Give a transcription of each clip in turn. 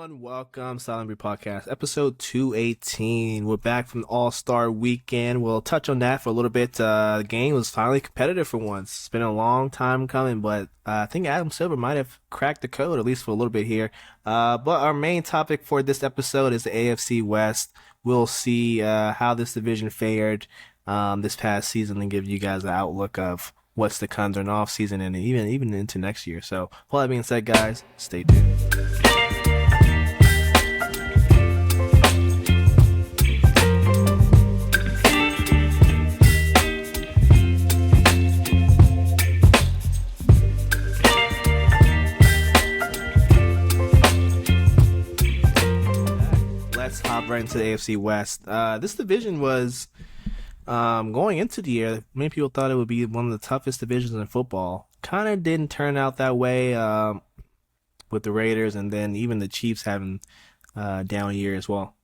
everyone. Welcome, Sideline Podcast, episode 218. We're back from the All-Star Weekend. We'll touch on that for a little bit. The game was finally competitive for once. It's been a long time coming, but I think Adam Silver might have cracked the code, at least for a little bit here. But our main topic for this episode is the AFC West. We'll see how this division fared this past season and give you guys an outlook of what's to come during the offseason and even into next year. So, all that being said, guys, stay tuned. Let's hop right into the AFC West. This division was, going into the year, many people thought it would be one of the toughest divisions in football. Kind of didn't turn out that way with the Raiders, and then even the Chiefs having a down year as well.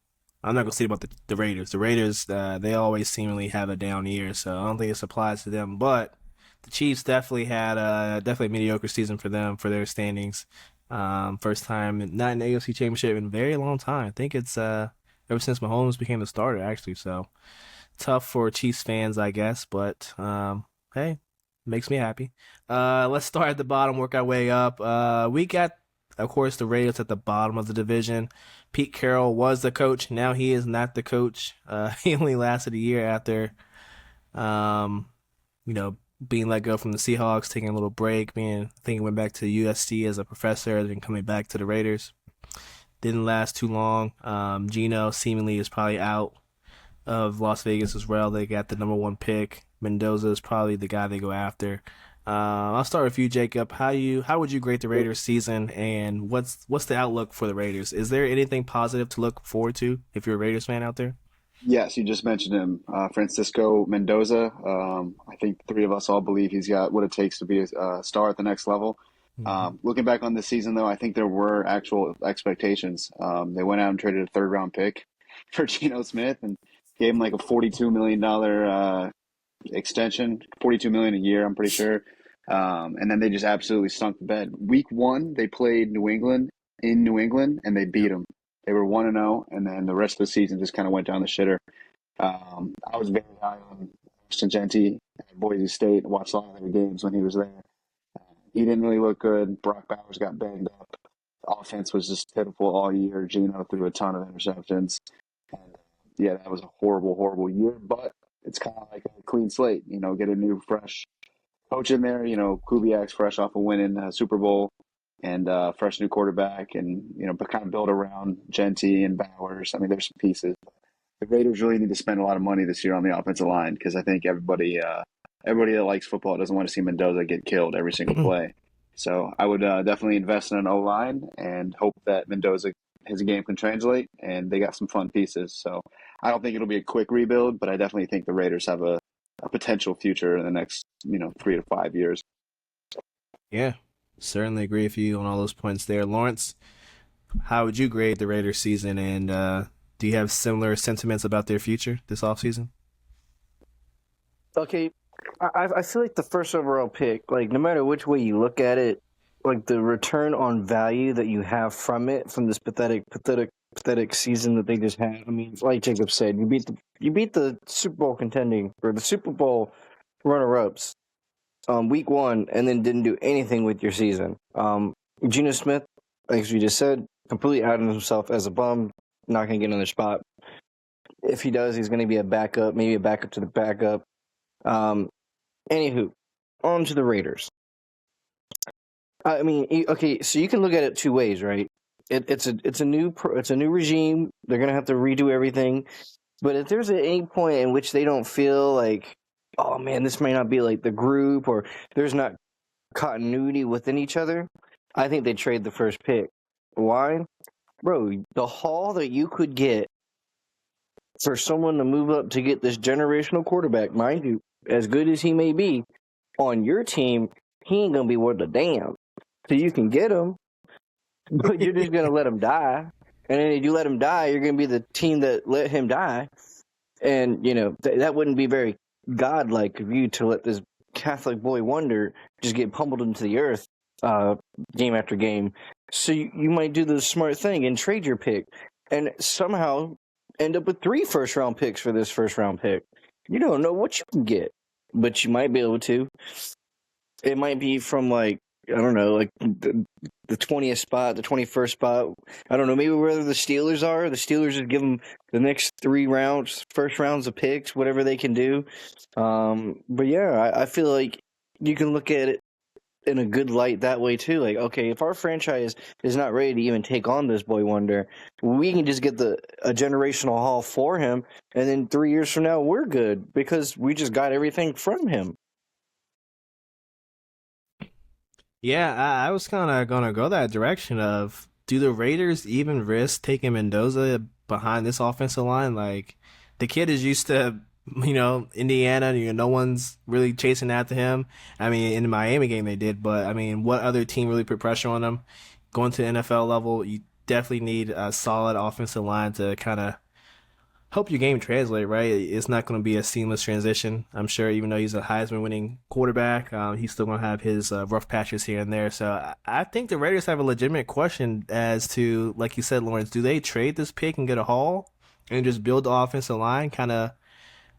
I'm not going to say about the Raiders. The Raiders, they always seemingly have a down year, so I don't think this applies to them. But the Chiefs definitely had a mediocre season for them, for their standings. First time not in the AFC Championship in a very long time. I think it's ever since Mahomes became the starter, actually. So tough for Chiefs fans, I guess. But hey, makes me happy. Let's start at the bottom, work our way up. We got, of course, the Raiders at the bottom of the division. Pete Carroll was the coach. Now he is not the coach. He only lasted a year after, being let go from the Seahawks, taking a little break, I think he went back to USC as a professor, then coming back to the Raiders. Didn't last too long. Geno seemingly is probably out of Las Vegas as well. They got the number one pick. Mendoza is probably the guy they go after. I'll start with you, Jacob. How would you grade the Raiders season, and what's the outlook for the Raiders? Is there anything positive to look forward to if you're a Raiders fan out there? Yes, you just mentioned him, Francisco Mendoza. I think three of us all believe he's got what it takes to be a star at the next level. Looking back on this season, though, I think there were actual expectations. They went out and traded a third-round pick for Geno Smith and gave him like a $42 million extension, $42 million a year, I'm pretty sure. And then they just absolutely stunk the bed. Week 1, they played New England in New England, and they beat them. They were 1-0, and then the rest of the season just kind of went down the shitter. I was very high on Austin Gentry at Boise State. Watched a lot of their games when he was there. He didn't really look good. Brock Bowers got banged up. The offense was just pitiful all year. Geno threw a ton of interceptions. And, yeah, that was a horrible, horrible year. But it's kind of like a clean slate. Get a new, fresh coach in there. Kubiak's fresh off of winning a Super Bowl. And fresh new quarterback, and but kind of build around Gentry and Bowers. I mean, there's some pieces. The Raiders really need to spend a lot of money this year on the offensive line because I think everybody that likes football doesn't want to see Mendoza get killed every single play. So I would definitely invest in an O-line and hope that his game can translate. And they got some fun pieces. So I don't think it'll be a quick rebuild, but I definitely think the Raiders have a potential future in the next 3 to 5 years. Yeah. Certainly agree with you on all those points there. Lawrence, how would you grade the Raiders season, and do you have similar sentiments about their future this offseason? Okay, I feel like the first overall pick, like no matter which way you look at it, like the return on value that you have from this pathetic season that they just had. I mean, like Jacob said, you beat the Super Bowl contending or the Super Bowl runner-ups. Week 1, and then didn't do anything with your season. Geno Smith, as we just said, completely outed himself as a bum, not going to get on the spot. If he does, he's going to be a backup, maybe a backup to the backup. Anywho, on to the Raiders. I mean, okay, so you can look at it two ways, right? It's a new regime. They're going to have to redo everything. But if there's any point in which they don't feel like, oh man, this may not be like the group, or there's not continuity within each other, I think they trade the first pick. Why? Bro, the haul that you could get for someone to move up to get this generational quarterback, mind you, as good as he may be, on your team, he ain't going to be worth a damn. So you can get him, but you're just going to let him die. And then if you let him die, you're going to be the team that let him die. And, that wouldn't be very godlike of you to let this Catholic boy wonder just get pummeled into the earth game after game. So you might do the smart thing and trade your pick, and somehow end up with 3 first-round picks for this first-round pick. You don't know what you can get, but you might be able to. It might be from like, I don't know, like the 20th spot, the 21st spot. I don't know, maybe where the Steelers are. The Steelers just give them the next 3 rounds, first rounds of picks, whatever they can do. But yeah, I feel like you can look at it in a good light that way too. Like, okay, if our franchise is not ready to even take on this boy wonder, we can just get a generational haul for him, and then 3 years from now we're good because we just got everything from him. Yeah, I was kind of gonna go that direction of do the Raiders even risk taking Mendoza behind this offensive line? Like the kid is used to, Indiana. No one's really chasing after him. I mean, in the Miami game they did, but I mean, what other team really put pressure on him? Going to the NFL level, you definitely need a solid offensive line to kind of help your game translate, right? It's not going to be a seamless transition. I'm sure, even though he's a Heisman winning quarterback, he's still going to have his rough patches here and there. So I think the Raiders have a legitimate question as to, like you said, Lawrence, do they trade this pick and get a haul and just build the offensive line, kind of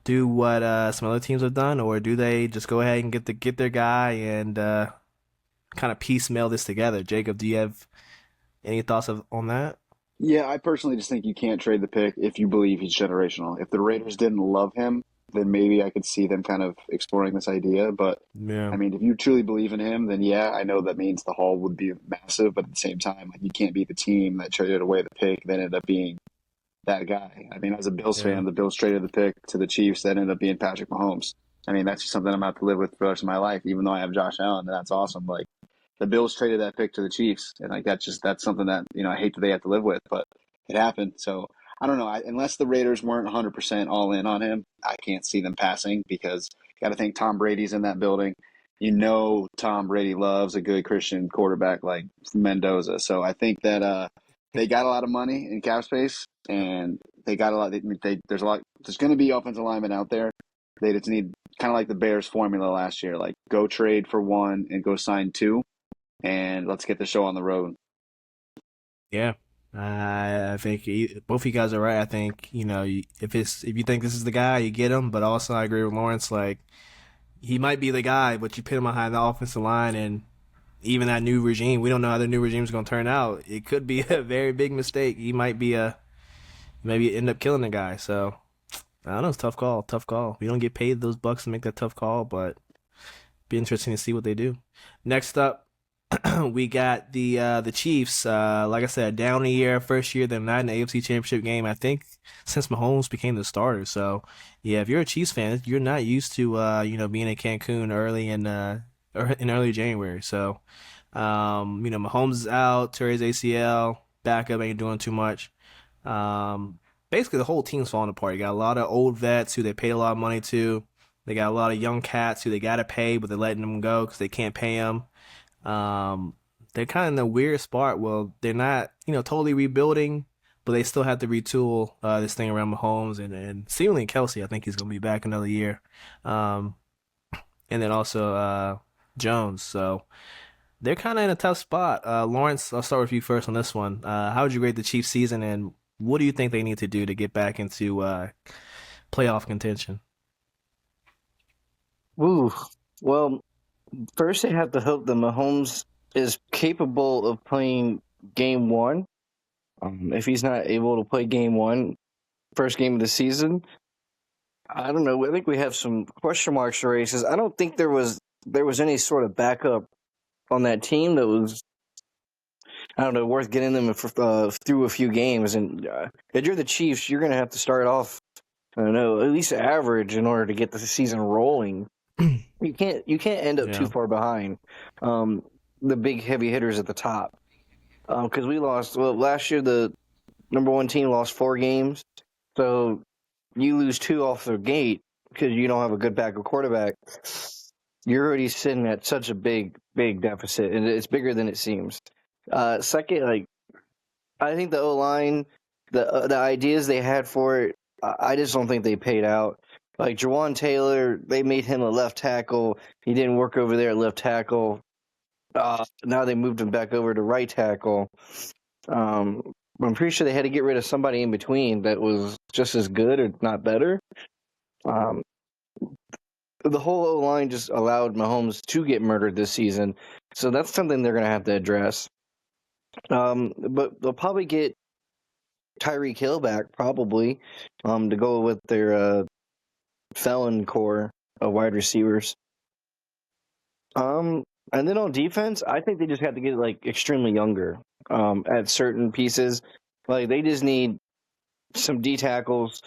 do what some other teams have done, or do they just go ahead and get their guy and kind of piecemeal this together? Jacob, do you have any thoughts on that? Yeah, I personally just think you can't trade the pick if you believe he's generational. If the Raiders didn't love him, then maybe I could see them kind of exploring this idea. But Yeah. I mean, if you truly believe in him, then yeah, I know that means the haul would be massive. But at the same time, like you can't be the team that traded away the pick that ended up being that guy. I mean, as a Bills Yeah. fan, the Bills traded the pick to the Chiefs that ended up being Patrick Mahomes. I mean, that's just something I'm going to have to live with for the rest of my life, even though I have Josh Allen, and that's awesome. Like, the Bills traded that pick to the Chiefs, and like that's something that I hate that they have to live with, but it happened. So I don't know. Unless the Raiders weren't 100% all in on him, I can't see them passing because you got to think Tom Brady's in that building. Tom Brady loves a good Christian quarterback like Mendoza. So I think that they got a lot of money in cap space, and they got a lot. There's a lot. There's going to be offensive linemen out there. They just need kind of like the Bears formula last year, like go trade for one and go sign two, and let's get the show on the road. Yeah, I think both of you guys are right. I think if you think this is the guy, you get him. But also, I agree with Lawrence. Like he might be the guy, but you put him behind the offensive line, and even that new regime, we don't know how the new regime is going to turn out. It could be a very big mistake. He might be maybe end up killing the guy. So I don't know. It's a tough call. Tough call. We don't get paid those bucks to make that tough call, but be interesting to see what they do. Next up, we got the Chiefs. Like I said, down a year, first year they're not in the AFC Championship game. I think since Mahomes became the starter. So yeah, if you're a Chiefs fan, you're not used to being in Cancun in early January. So Mahomes is out, tears ACL, backup ain't doing too much. Basically the whole team's falling apart. You got a lot of old vets who they paid a lot of money to. They got a lot of young cats who they gotta pay, but they're letting them go because they can't pay them. Um, they're kind of in a weird spot. Well, they're not, totally rebuilding, but they still have to retool this thing around Mahomes and seemingly Kelsey. I think he's gonna be back another year. Um, and then also Jones. So they're kind of in a tough spot. Lawrence, I'll start with you first on this one. How would you rate the Chiefs season, and what do you think they need to do to get back into playoff contention? Ooh, well, first they have to hope that Mahomes is capable of playing game one. If he's not able to play game one, first game of the season, I don't know. I think we have some question marks to raise. 'Cause I don't think there was any sort of backup on that team that was, I don't know, worth getting them through a few games. And if you're the Chiefs, you're going to have to start off, I don't know, at least average in order to get the season rolling. You can't end up too Yeah. far behind the big heavy hitters at the top. Because we lost, well, last year the number one team lost 4 games. So you lose 2 off the gate because you don't have a good backup quarterback. You're already sitting at such a big, big deficit, and it's bigger than it seems. Second, like I think the O line, the ideas they had for it, I just don't think they paid out. Like Jawan Taylor, they made him a left tackle. He didn't work over there at left tackle. Now they moved him back over to right tackle. I'm pretty sure they had to get rid of somebody in between that was just as good or not better. Um, the whole O line just allowed Mahomes to get murdered this season, so that's something they're going to have to address. But they'll probably get Tyreek Hill back, probably, to go with their felon core of wide receivers. And then on defense, I think they just have to get like extremely younger at certain pieces. Like they just need some D tackles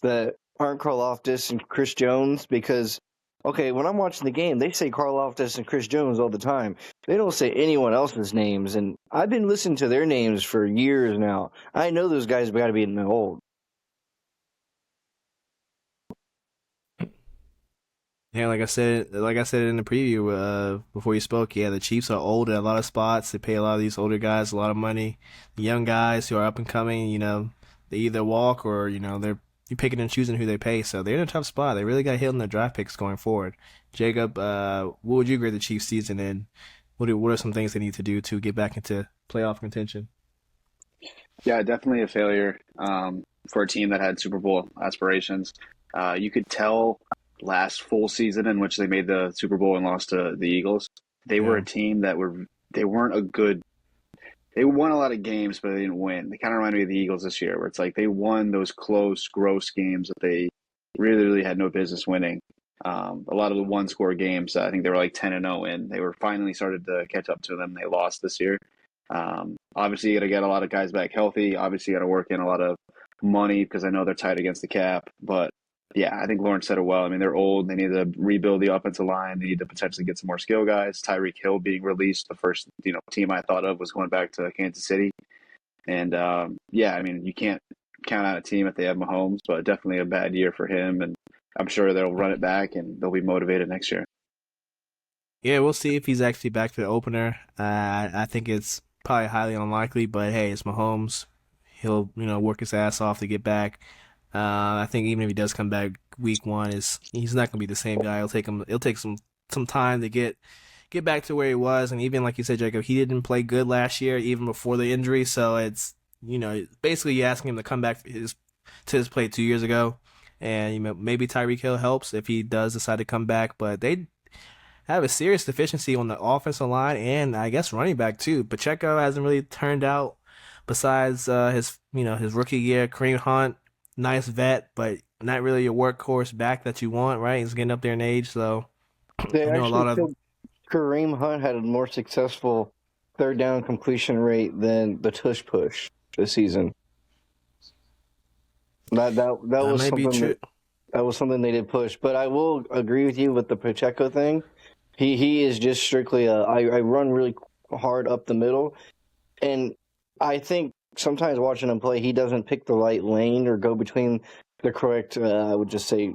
that aren't Karlaftis and Chris Jones because, okay, when I'm watching the game, they say Karlaftis and Chris Jones all the time. They don't say anyone else's names, and I've been listening to their names for years now. I know those guys have got to be in the old. Yeah, like I said in the preview before you spoke, yeah, the Chiefs are old at a lot of spots. They pay a lot of these older guys a lot of money. The young guys who are up and coming, they either walk or you're picking and choosing who they pay. So they're in a tough spot. They really got hit on their draft picks going forward. Jacob, what would you grade the Chiefs season in? What are some things they need to do to get back into playoff contention? Yeah, definitely a failure for a team that had Super Bowl aspirations. You could tell last full season in which they made the Super Bowl and lost to the Eagles, they were Yeah. a team that they weren't a good. They won a lot of games, but they didn't win. They kind of remind me of the Eagles this year, where it's like they won those close, gross games that they really, really had no business winning. A lot of the one-score games, I think they were like 10-0 in. They were finally started to catch up to them. They lost this year. Obviously, you got to get a lot of guys back healthy. Obviously, you got to work in a lot of money because I know they're tight against the cap. But yeah, I think Lawrence said it well. I mean, they're old. They need to rebuild the offensive line. They need to potentially get some more skill guys. Tyreek Hill being released, the first team I thought of was going back to Kansas City. And yeah, I mean, you can't count out a team if they have Mahomes, but definitely a bad year for him. And I'm sure they'll run it back and they'll be motivated next year. Yeah, we'll see if he's actually back for the opener. I think it's probably highly unlikely, but hey, it's Mahomes. He'll work his ass off to get back. I think even if he does come back week one, is he's not gonna be the same guy. It'll take some time to get back to where he was. And even like you said, Jacob, he didn't play good last year, even before the injury. So it's basically you asking him to come back to his play 2 years ago. And maybe Tyreek Hill helps if he does decide to come back, but they have a serious deficiency on the offensive line and I guess running back too. Pacheco hasn't really turned out besides his rookie year. Kareem Hunt, nice vet, but not really a workhorse back that you want, right? He's getting up there in age, so They I know a actually lot of said Kareem Hunt had a more successful third down completion rate than the tush push this season. That was may be something true. that was something they did push. But I will agree with you with the Pacheco thing. He is just strictly I run really hard up the middle, and I think sometimes watching him play, he doesn't pick the right lane or go between the correct. I would just say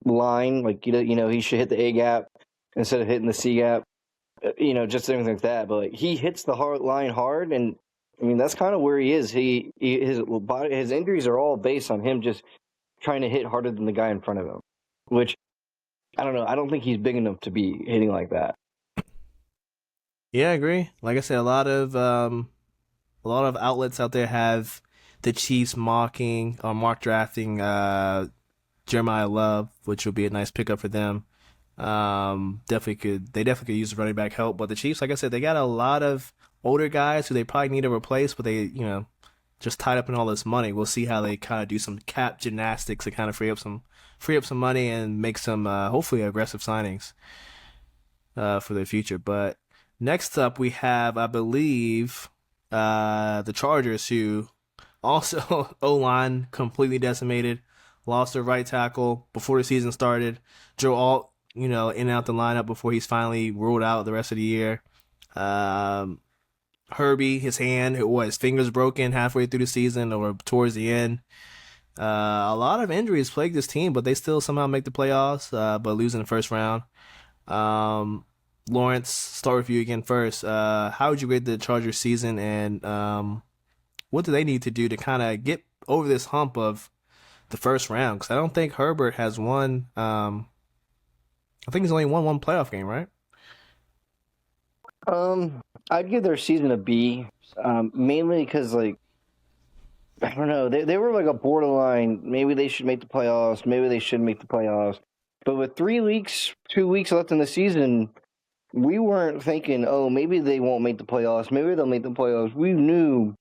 line. Like he should hit the A gap instead of hitting the C gap. Just things like that. But like, he hits the hard line hard, and I mean that's kind of where he is. His injuries are all based on him just trying to hit harder than the guy in front of him, which I don't know. I don't think he's big enough to be hitting like that. Yeah, I agree. Like I said, a lot of outlets out there have the Chiefs mocking or mock drafting Jeremiah Love, which would be a nice pickup for them. Definitely could use running back help, but the Chiefs, like I said, they got a lot of older guys who they probably need to replace, but they just tied up in all this money. We'll see how they kind of do some cap gymnastics to kind of free up some money and make some hopefully aggressive signings for the future. But next up, we have, I believe, the Chargers, who also O line completely decimated, lost their right tackle before the season started. Joe Alt, in and out the lineup before he's finally ruled out the rest of the year. Um, Herbie, his fingers broken halfway through the season or towards the end. A lot of injuries plague this team, but they still somehow make the playoffs, but lose in the first round. Um, Lawrence, start with you again first. How would you rate the Chargers season, and what do they need to do to kind of get over this hump of the first round? Because I don't think Herbert has won. I think he's only won one playoff game, right? I'd give their season a B, mainly because like I don't know, they were like a borderline. Maybe they should make the playoffs. Maybe they shouldn't make the playoffs. But with 3 weeks, 2 weeks left in the season, we weren't thinking, oh, maybe they won't make the playoffs. Maybe they'll make the playoffs. We knew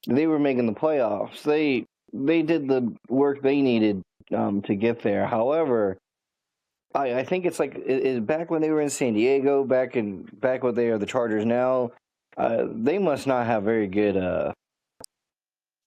they were making the playoffs. They did the work they needed to get there. However, I think it's like back when they were in San Diego, back when they are the Chargers now. They must not have very good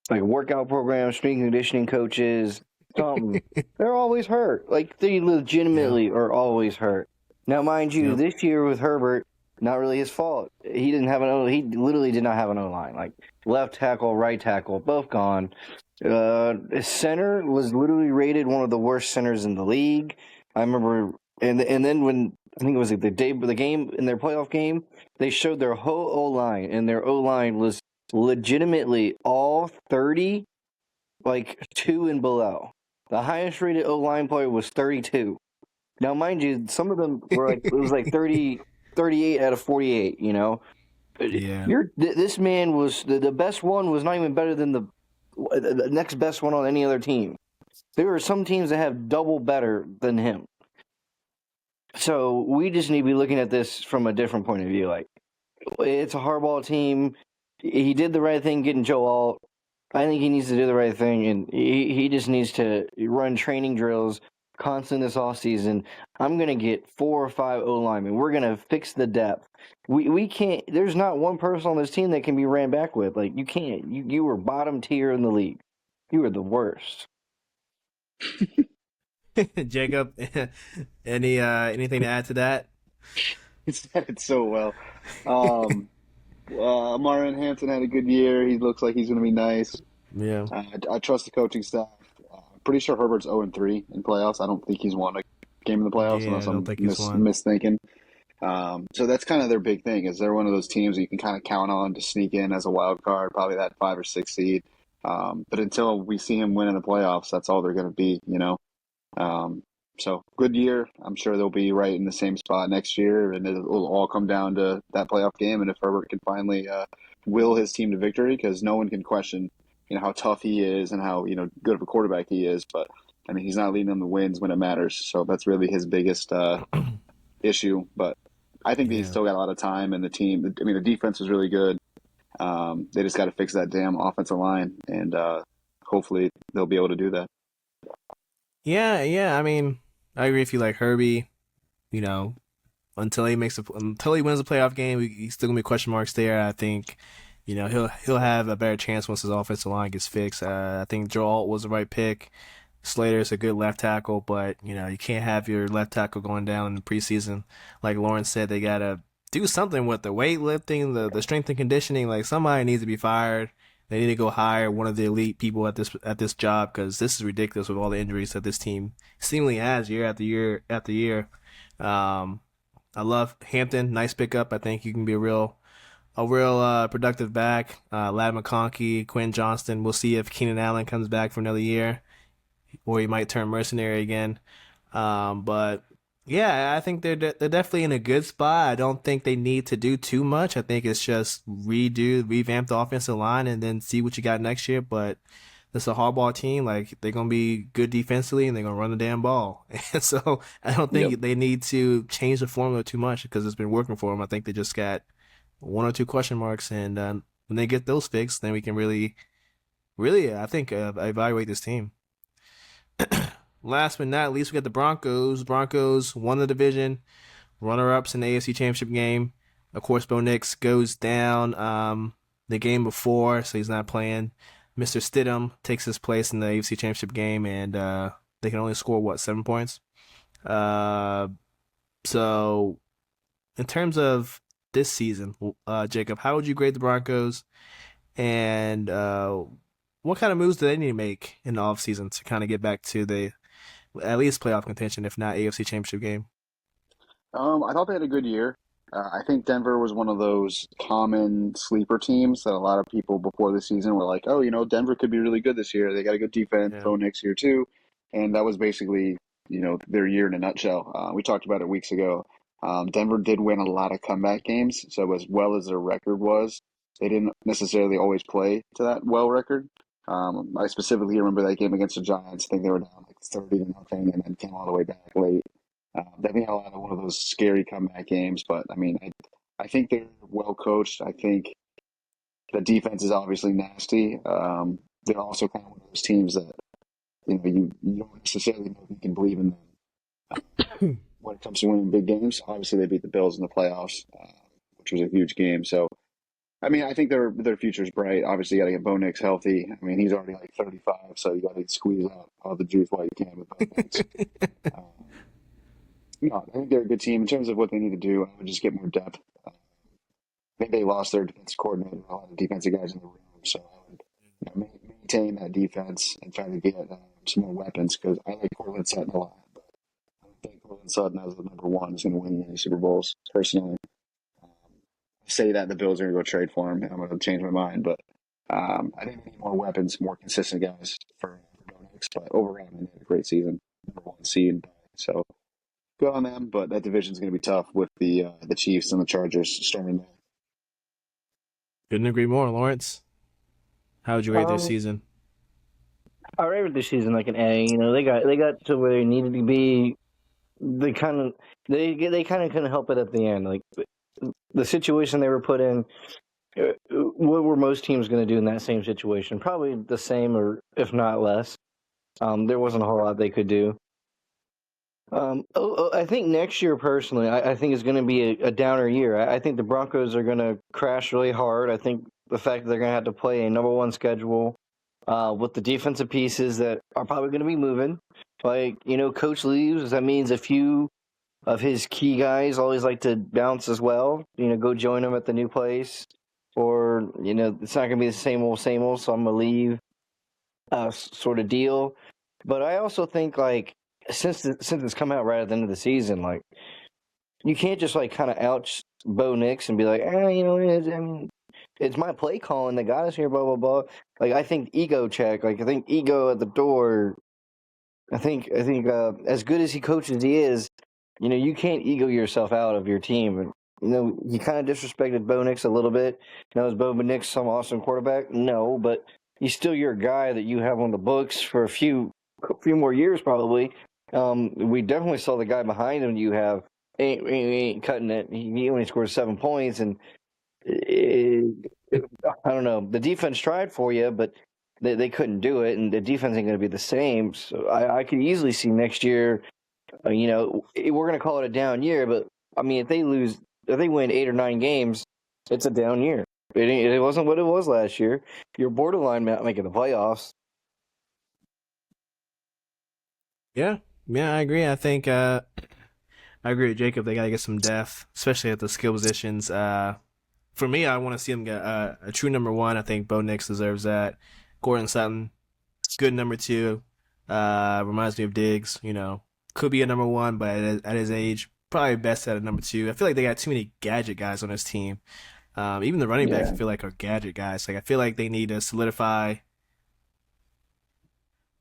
like workout programs, strength and conditioning coaches. They're always hurt. Like they legitimately are always hurt. Now, mind you, this year with Herbert, not really his fault. He didn't have he literally did not have an O line. Like left tackle, right tackle, both gone. His center was literally rated one of the worst centers in the league. I remember, and then when I think it was like the day of the game in their playoff game, they showed their whole O line, and their O line was legitimately all 30, like 2 and below. The highest rated O line player was 32. Now, mind you, some of them were like, it was like 30, 38 out of 48, you know? Yeah. This man was, the best one was not even better than the next best one on any other team. There are some teams that have double better than him. So we just need to be looking at this from a different point of view. Like, it's a hardball team. He did the right thing getting Joe Alt. I think he needs to do the right thing, and he just needs to run training drills constant this offseason. I'm going to get 4 or 5 O-linemen. We're going to fix the depth. We can't – there's not one person on this team that can be ran back with. Like, you can't. You were bottom tier in the league. You were the worst. Jacob, anything to add to that? He said it so well. Marvin Hampton had a good year. He looks like he's going to be nice. Yeah. I trust the coaching staff. I'm pretty sure Herbert's 0-3 in playoffs. I don't think he's won a game in the playoffs unless I'm misthinking. So that's kind of their big thing. Is they're one of those teams that you can kind of count on to sneak in as a wild card, probably that 5 or 6 seed. But until we see him win in the playoffs, that's all they're going to be, you know. So good year. I'm sure they'll be right in the same spot next year, and it'll all come down to that playoff game. And if Herbert can finally will his team to victory, because no one can question, you know, how tough he is and how, you know, good of a quarterback he is. But I mean, he's not leading them to wins when it matters. So that's really his biggest issue. But I think he's still got a lot of time, and the team. I mean, the defense was really good. They just got to fix that damn offensive line, and hopefully they'll be able to do that. Yeah. I mean, I agree with you. Like Herbie, you know, until he wins a playoff game, he's still gonna be question marks there. I think, you know, he'll have a better chance once his offensive line gets fixed. I think Joe Alt was the right pick. Slater's a good left tackle, but you know you can't have your left tackle going down in the preseason. Like Lawrence said, they gotta do something with the weightlifting, the strength and conditioning. Like somebody needs to be fired. They need to go hire one of the elite people at this job, because this is ridiculous with all the injuries that this team seemingly has year after year after year. I love Hampton, nice pickup. I think you can be a real productive back. Ladd McConkey, Quinn Johnston. We'll see if Keenan Allen comes back for another year, or he might turn mercenary again. But yeah, I think they're definitely in a good spot. I don't think they need to do too much. I think it's just revamp the offensive line and then see what you got next year. But this is a hardball team. Like, they're going to be good defensively and they're going to run the damn ball. And so I don't think they need to change the formula too much, because it's been working for them. I think they just got 1 or 2 question marks. And when they get those fixed, then we can really, I think, evaluate this team. Last but not least, we got the Broncos. Broncos won the division, runner-ups in the AFC Championship game. Of course, Bo Nix goes down the game before, so he's not playing. Mr. Stidham takes his place in the AFC Championship game, and they can only score, 7 points? So, in terms of this season, Jacob, how would you grade the Broncos? And what kind of moves do they need to make in the offseason to kind of get back to the at least playoff contention, if not AFC Championship game? I thought they had a good year. I think Denver was one of those common sleeper teams that a lot of people before the season were like, oh, you know, Denver could be really good this year. They got a good defense, so next year too. And that was basically, you know, their year in a nutshell. We talked about it weeks ago. Denver did win a lot of comeback games, so as well as their record was, they didn't necessarily always play to that well record. I specifically remember that game against the Giants. I think they were down like 30-0 and then came all the way back late. Definitely had one of those scary comeback games, but I mean, I think they're well coached. I think the defense is obviously nasty. They're also kind of one of those teams that you don't necessarily know if you can believe in them when it comes to winning big games. Obviously, they beat the Bills in the playoffs, which was a huge game. So, I mean, I think their future's bright. Obviously, you got to get Bo Nix healthy. I mean, he's already like 35, so you got to squeeze out all the juice while you can with Bo Nix. No, I think they're a good team in terms of what they need to do. I would just get more depth. I think they lost their defense coordinator, a lot of defensive guys in the room, so I would maintain that defense and try to get some more weapons because I like Cortland Sutton a lot. But I don't think Cortland Sutton as the number one is going to win any Super Bowls. Personally, say that the Bills are going to go trade for him. I'm going to change my mind, but I think we need more weapons, more consistent guys for Bo Nix. But overall, I mean, they had a great season, number one seed. So good on them, but that division is going to be tough with the Chiefs and the Chargers storming there. Couldn't agree more, Lawrence. How would you rate their Um, season? I rated this season like an A. You know, they got to where they needed to be. They kind of couldn't help it at the end. Like the situation they were put in. What were most teams going to do in that same situation? Probably the same, or if not less. There wasn't a whole lot they could do. I think next year, personally, I think is going to be a downer year. I think the Broncos are going to crash really hard. I think the fact that they're going to have to play a number one schedule with the defensive pieces that are probably going to be moving. Like, coach leaves. That means a few of his key guys always like to bounce as well. Go join him at the new place. Or, it's not going to be the same old, so I'm going to leave sort of deal. But I also think, like, since it's come out right at the end of the season, like, you can't just, like, kind of ouch Bo Nix and be like, it's my play calling that got us here, blah, blah, blah. Like, I think ego check. Like, I think ego at the door. I think as good as he coaches he is, you can't ego yourself out of your team. He kind of disrespected Bo Nix a little bit. Is Bo Nix some awesome quarterback? No, but he's still your guy that you have on the books for a few more years probably. We definitely saw the guy behind him you have ain't cutting it. He only scored 7 points, and I don't know. The defense tried for you, but they couldn't do it, and the defense ain't going to be the same. So I could easily see next year, we're going to call it a down year, but I mean, if they win 8 or 9 games, it's a down year. It wasn't what it was last year. You're borderline making the playoffs. Yeah, I agree. I think I agree with Jacob. They got to get some depth, especially at the skill positions. For me, I want to see them get a true number one. I think Bo Nix deserves that. Gordon Sutton, good number 2. Reminds me of Diggs. Could be a number 1, but at his age, probably best at a number 2. I feel like they got too many gadget guys on this team. Even the running backs, I feel like, are gadget guys. Like, I feel like they need to solidify,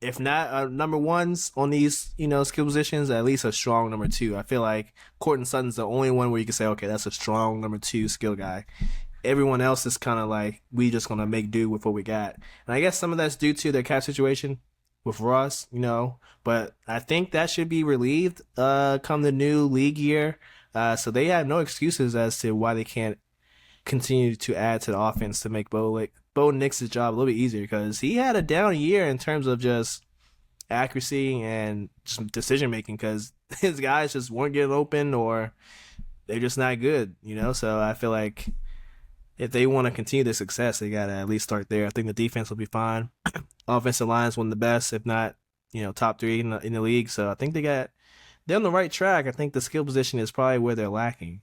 if not number 1s on these, skill positions, at least a strong number 2. I feel like Courtland Sutton's the only one where you can say, okay, that's a strong number 2 skill guy. Everyone else is kind of like, we just going to make do with what we got. And I guess some of that's due to their cap situation with Russ, but I think that should be relieved come the new league year. So they have no excuses as to why they can't continue to add to the offense to make Bo Nix's job a little bit easier, because he had a down year in terms of just accuracy and just decision making, because his guys just weren't getting open, or they're just not good, So I feel like if they want to continue their success, they got to at least start there. I think the defense will be fine. Offensive line is one of the best, if not, top 3 in the league. So I think they're on the right track. I think the skill position is probably where they're lacking.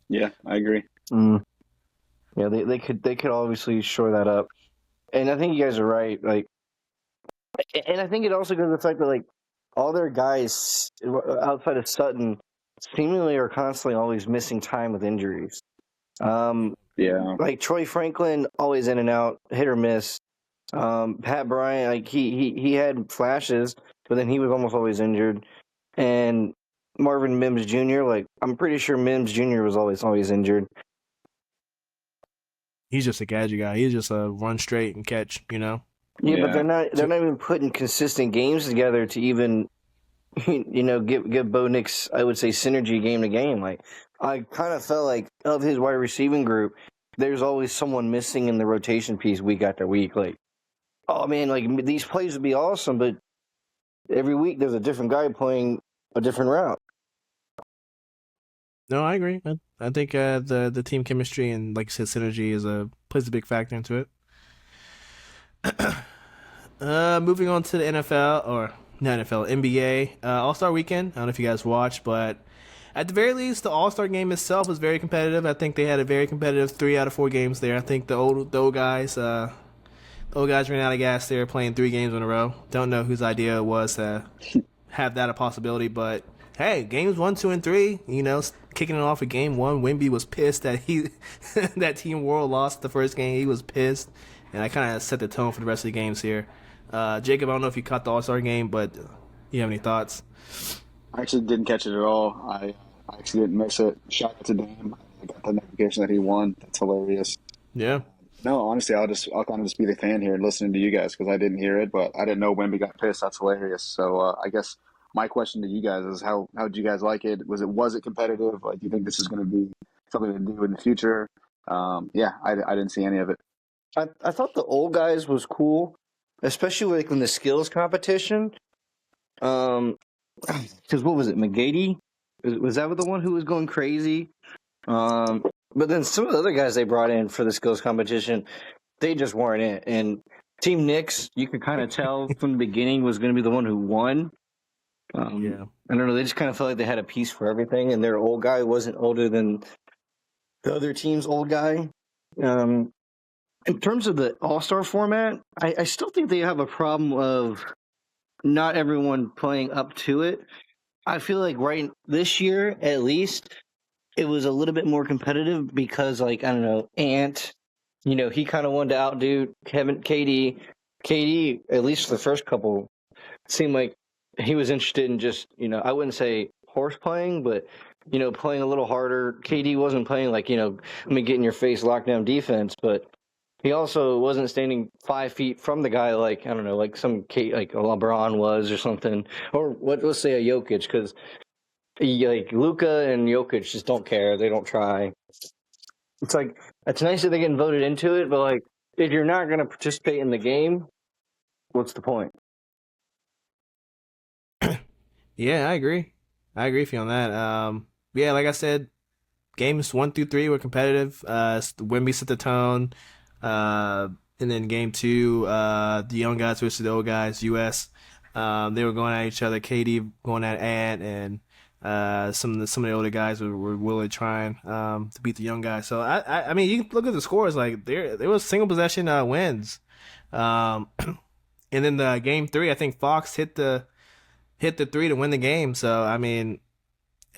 Yeah, I agree. Yeah, they could obviously shore that up, and I think you guys are right. Like, and I think it also goes to the fact that, like, all their guys outside of Sutton seemingly are constantly always missing time with injuries. Yeah, like Troy Franklin, always in and out, hit or miss. Pat Bryant, like he had flashes, but then he was almost always injured. And Marvin Mims Jr. Like, I'm pretty sure Mims Jr. was always injured. He's just a gadget guy. He's just a run straight and catch, Yeah, but Yeah. they're not even putting consistent games together to even give Bo Nix, I would say, synergy game to game. Like, I kind of felt like of his wide receiving group, there's always someone missing in the rotation piece week after week. Like, oh man, like these plays would be awesome, but every week there's a different guy playing a different route. No, I agree. I think the team chemistry and, like you said, synergy plays a big factor into it. Moving on to the NFL, or not NFL, NBA All-Star Weekend. I don't know if you guys watched, but at the very least, the All-Star game itself was very competitive. I think they had a very competitive 3 out of 4 games there. I think the old guys ran out of gas there, playing 3 games in a row. Don't know whose idea it was to have that a possibility, but hey, games 1, 2, and 3. Kicking it off with game 1, Wemby was pissed that that Team World lost the first game. He was pissed, and I kind of set the tone for the rest of the games here. Jacob, I don't know if you caught the All-Star game, but you have any thoughts? I actually didn't catch it at all. I actually didn't miss it. Shout out to Dame. I got the notification that he won. That's hilarious. Yeah. No, honestly, I'll kind of just be the fan here and listening to you guys because I didn't hear it, but I didn't know Wemby got pissed. That's hilarious. So I guess my question to you guys is how did you guys like it? Was it competitive? Like, do you think this is going to be something to do in the future? Yeah, I didn't see any of it. I thought the old guys was cool, especially like in the skills competition. Because what was it, McGady? Was that the one who was going crazy? But then some of the other guys they brought in for the skills competition, they just weren't it. And Team Knicks, you could kind of tell from the beginning was going to be the one who won. Yeah. I don't know. They just kind of felt like they had a piece for everything, and their old guy wasn't older than the other team's old guy. In terms of the All-Star format, I still think they have a problem of not everyone playing up to it. I feel like right this year, at least, it was a little bit more competitive because, like, I don't know, Ant, he kind of wanted to outdo KD. KD, at least the first couple, seemed like he was interested in just, I wouldn't say horse playing, but, playing a little harder. KD wasn't playing like, let me get in your face lockdown defense, but he also wasn't standing 5 feet from the guy like, I don't know, like like a LeBron was or something. Or let's say a Jokic, because like Luka and Jokic just don't care. They don't try. It's like, it's nice that they're getting voted into it, but like, if you're not going to participate in the game, what's the point? Yeah, I agree. I agree with you on that. Yeah, like I said, games 1 through 3 were competitive. Wemby set the tone. And then game 2, the young guys versus the old guys, US. They were going at each other. KD going at Ant, and some of the older guys were really trying to beat the young guys. So I mean, you can look at the scores. Like there was single possession wins. And then the game 3, I think Fox hit the 3 to win the game. So I mean,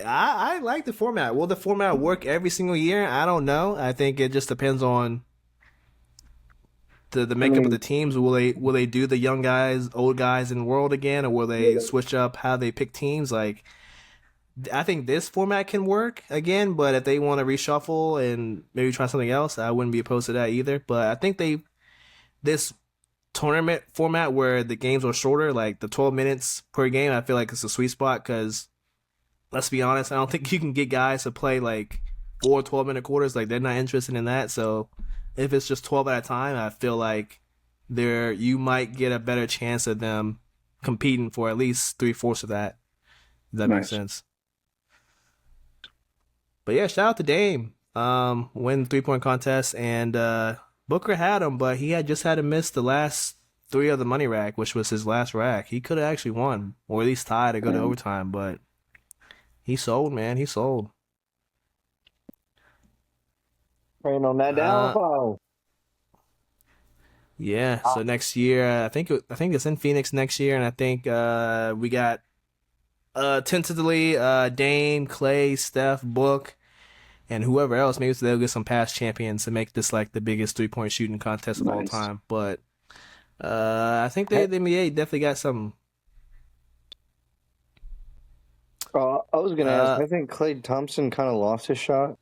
I like the format. Will the format work every single year? I don't know. I think it just depends on the makeup of the teams. Will they do the young guys, old guys in the world again, or will they switch up how they pick teams? Like, I think this format can work again, but if they want to reshuffle and maybe try something else, I wouldn't be opposed to that either. But I think this tournament format where the games are shorter, like the 12 minutes per game, I feel like it's a sweet spot because, let's be honest, I don't think you can get guys to play like 4 12-minute quarters. Like, they're not interested in that. So if it's just 12 at a time, I feel like you might get a better chance of them competing for at least 3/4 of that. If that makes sense. But yeah, shout out to Dame. Win 3-point contest, and Booker had him, but he had just had to miss the last 3 of the money rack, which was his last rack. He could have actually won, or at least tied to go to overtime, but he sold, man. He sold. Praying on that downfall. Yeah. So next year, I think it's in Phoenix next year, and I think we got tentatively Dame, Clay, Steph, Book, and whoever else. Maybe they'll get some past champions to make this like the biggest 3-point shooting contest of all time. But I think the NBA definitely got some. I was going to ask. I think Klay Thompson kind of lost his shot.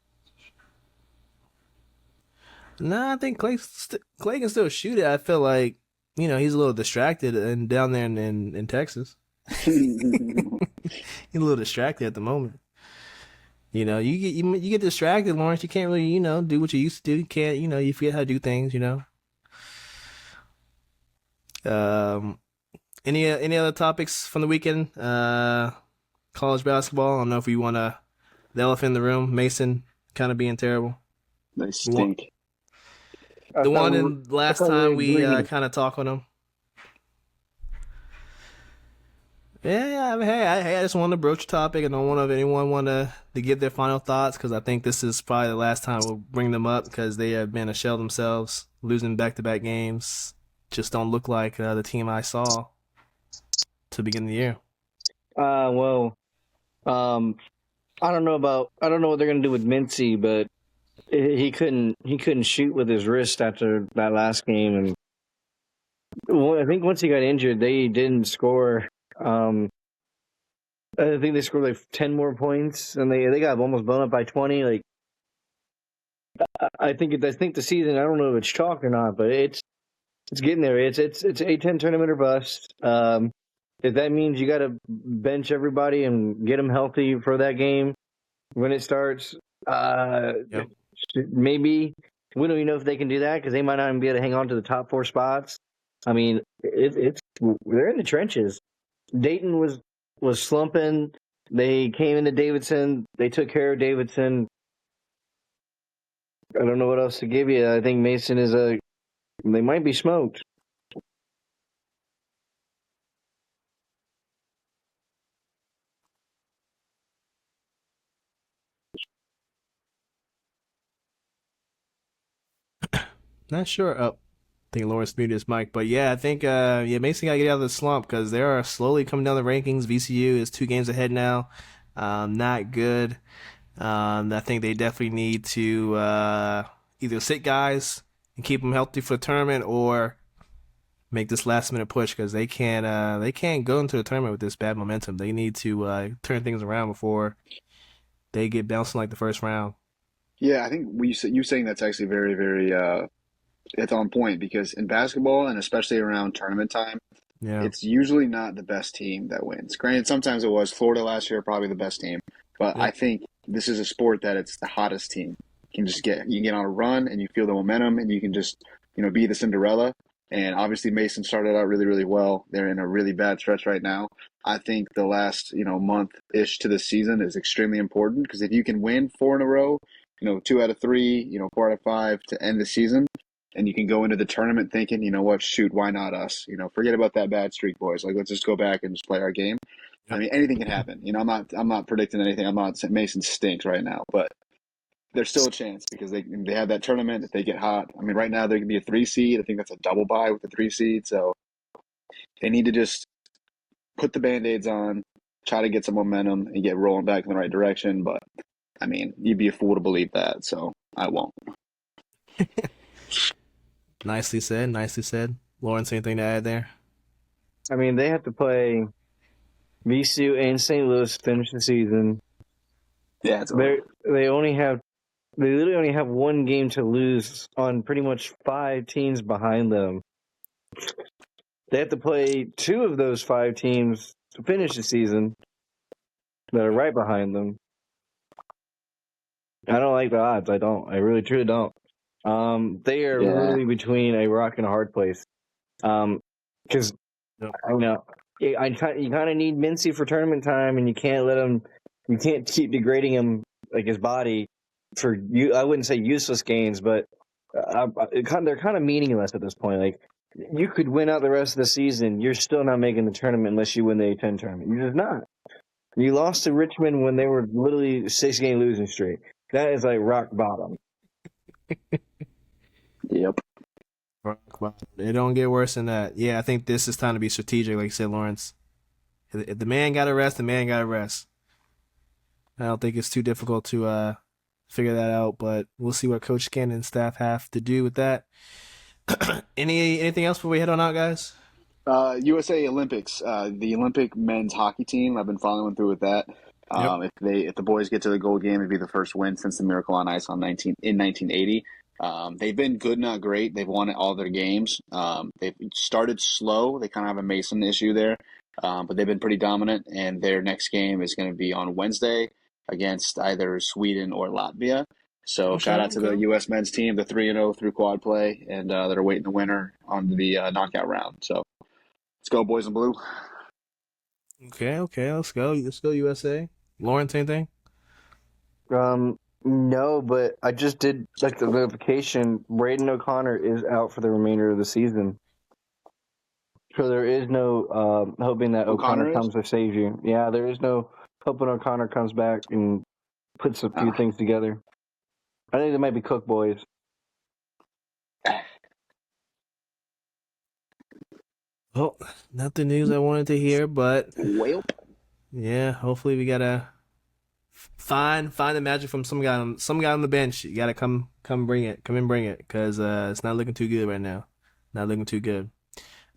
Nah, I think Clay can still shoot it. I feel like he's a little distracted and down there in Texas. He's a little distracted at the moment. You get distracted, Lawrence. You can't really do what you used to do. You can't you forget how to do things. Um, any other topics from the weekend? College basketball. I don't know if we want to. The elephant in the room, Mason, kind of being terrible. They stink. The one in last time we kind of talk on them. Yeah. I just wanted to broach the topic. I don't want anyone want to give their final thoughts because I think this is probably the last time we'll bring them up because they have been a shell themselves, losing back-to-back games. Just don't look like the team I saw to begin the year. I don't know what they're gonna do with Mincy, but he couldn't shoot with his wrist after that last game, and I think once he got injured, they didn't score. I think they scored like 10 more points, and they got almost blown up by 20. Like, I think the season. I don't know if it's chalk or not, but it's getting there. It's A10 tournament or bust. If that means you got to bench everybody and get them healthy for that game when it starts, Yep. maybe we don't even know if they can do that because they might not even be able to hang on to the top 4 spots. I mean, they're in the trenches. Dayton was slumping. They came into Davidson. They took care of Davidson. I don't know what else to give you. I think Mason they might be smoked. Not sure. Oh, I think Lawrence muted his mic, but yeah, I think Mason got to get out of the slump because they are slowly coming down the rankings. VCU is 2 games ahead now. Not good. I think they definitely need to either sit guys and keep them healthy for the tournament, or make this last minute push because they can't go into the tournament with this bad momentum. They need to turn things around before they get bouncing like the first round. Yeah, I think you saying that's actually very, very it's on point because in basketball and especially around tournament time, Yeah. it's usually not the best team that wins. Granted, sometimes it was. Florida last year, probably the best team. But Yeah. I think this is a sport that it's the hottest team. You can get on a run and you feel the momentum and you can just, be the Cinderella. And obviously Mason started out really, really well. They're in a really bad stretch right now. I think the last, month-ish to the season is extremely important because if you can win 4 in a row, 2 out of 3, 4 out of 5 to end the season, and you can go into the tournament thinking, you know what, shoot, why not us? Forget about that bad streak, boys. Like, let's just go back and just play our game. I mean, anything can happen. I'm not predicting anything. I'm not saying Mason stinks right now, but there's still a chance because they have that tournament. If they get hot, I mean, right now they can be a 3 seed. I think that's a double bye with the 3 seed. So they need to just put the Band-Aids on, try to get some momentum and get rolling back in the right direction. But I mean, you'd be a fool to believe that. So I won't. Nicely said. Nicely said. Lawrence, anything to add there? I mean, they have to play VCU and St. Louis to finish the season. Yeah, it's They literally only have 1 game to lose on pretty much 5 teams behind them. They have to play 2 of those 5 teams to finish the season that are right behind them. I don't like the odds. I don't. I really, truly don't. They are really between a rock and a hard place. Because you kind of need Mincy for tournament time, and you can't let him. You can't keep degrading him like his body for you. I wouldn't say useless gains, but they're kind of meaningless at this point. Like, you could win out the rest of the season, you're still not making the tournament unless you win the A10 tournament. You're just not. You lost to Richmond when they were literally 6-game losing streak. That is like rock bottom. Yep. It don't get worse than that. Yeah, I think this is time to be strategic, like you said, Lawrence. If the man got to rest, the man got to rest. I don't think it's too difficult to figure that out, but we'll see what Coach Skin and staff have to do with that. Anything else before we head on out, guys? USA Olympics, the Olympic men's hockey team. I've been following through with that. Yep. If the boys get to the gold game, it'd be the first win since the Miracle on Ice in 1980. They've been good, not great. They've won all their games. They've started slow. They kind of have a Mason issue there, but they've been pretty dominant. And their next game is going to be on Wednesday against either Sweden or Latvia. So shout out to the U.S. men's team, the 3-0 through quad play, and that are waiting the winner on the knockout round. So let's go, boys in blue. Okay, let's go USA. Lawrence, anything? No, but I just did like the notification. Braden O'Connor is out for the remainder of the season, so there is no hoping that O'Connor comes to save you. Yeah, there is no hoping O'Connor comes back and puts a few things together. I think they might be Cook boys. Well, not the news I wanted to hear, but well, yeah, hopefully we gotta find the magic from some guy on the bench. You gotta come bring it, because it's not looking too good right now. Not looking too good.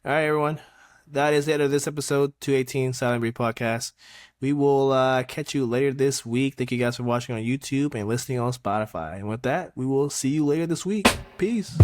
All right, everyone, that is the end of this episode 218 Sideline Brief Podcast. We will catch you later this week. Thank you guys for watching on YouTube and listening on Spotify. And with that, we will see you later this week. Peace.